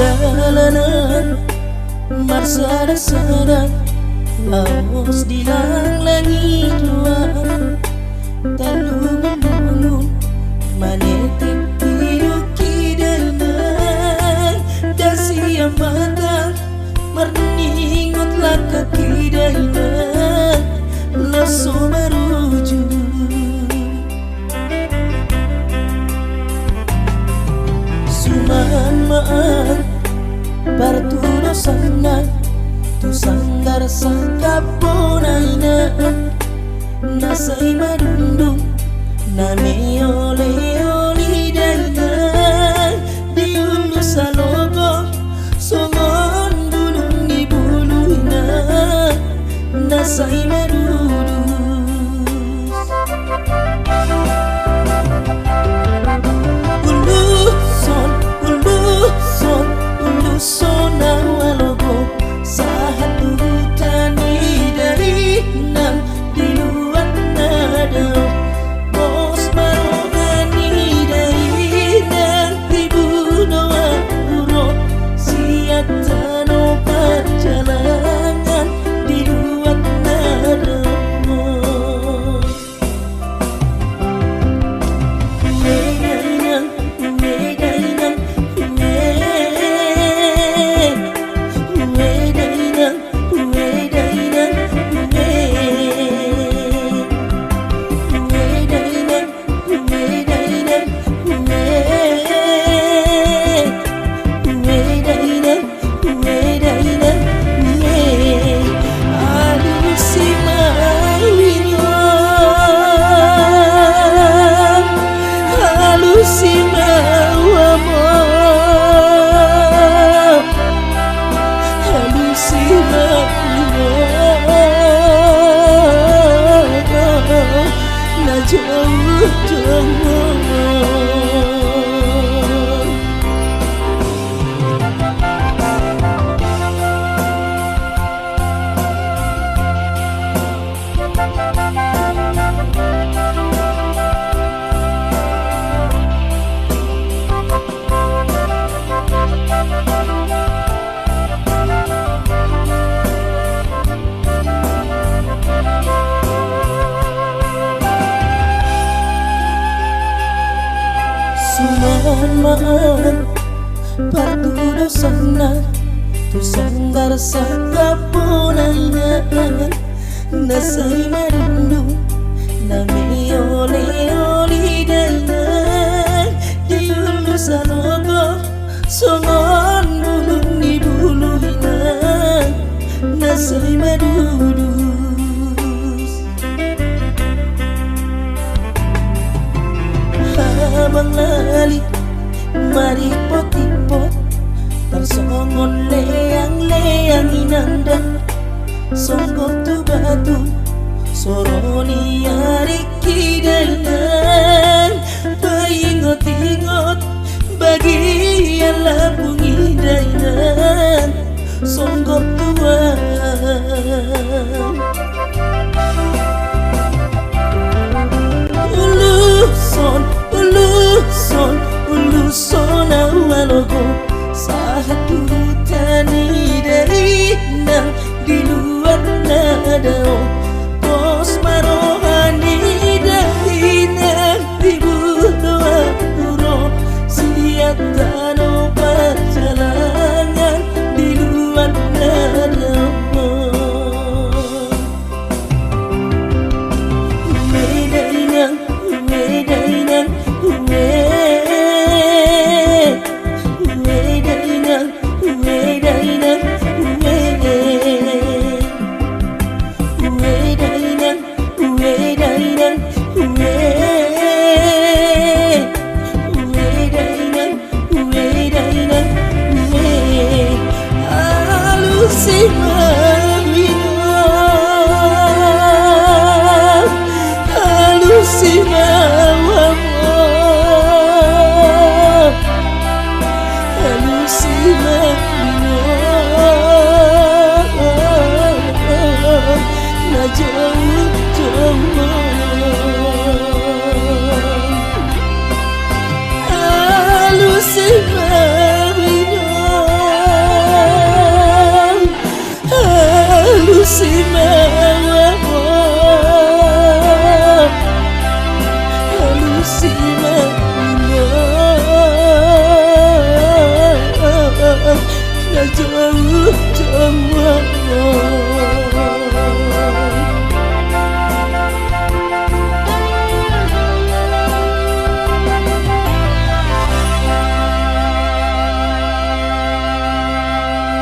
perjalanan marsada-sada laos di langit luar talung-talung manetip hidup kidanan dasi mata merningutlah ke kidanan laso merujuk sumahan maan partudo sana tu sanggar sakaponaina nasai madundung nami oli dana diulu salogo songon dulung di buluina nasai madudus uluson awalogo sahatu tani dari nan di luar nada bos marogani dari nanti budoa uro siatano perjalanan di luar nada maan partudo sana tu sanggar sakaponaina nasai madundung nami oli dana diulu salogo songon dulung di buluina nasai madudus habang lali mari potipot tersongon leang-leang inandang songgok tu batu soroni ariki dalan paingot-ingot bagian labungi dainan songgok tuan uluson awalogo sahatu tani dari nan di luar nada bos marohani dari nan di budoa uro siatano perjalanan di luar nada jauh-jauh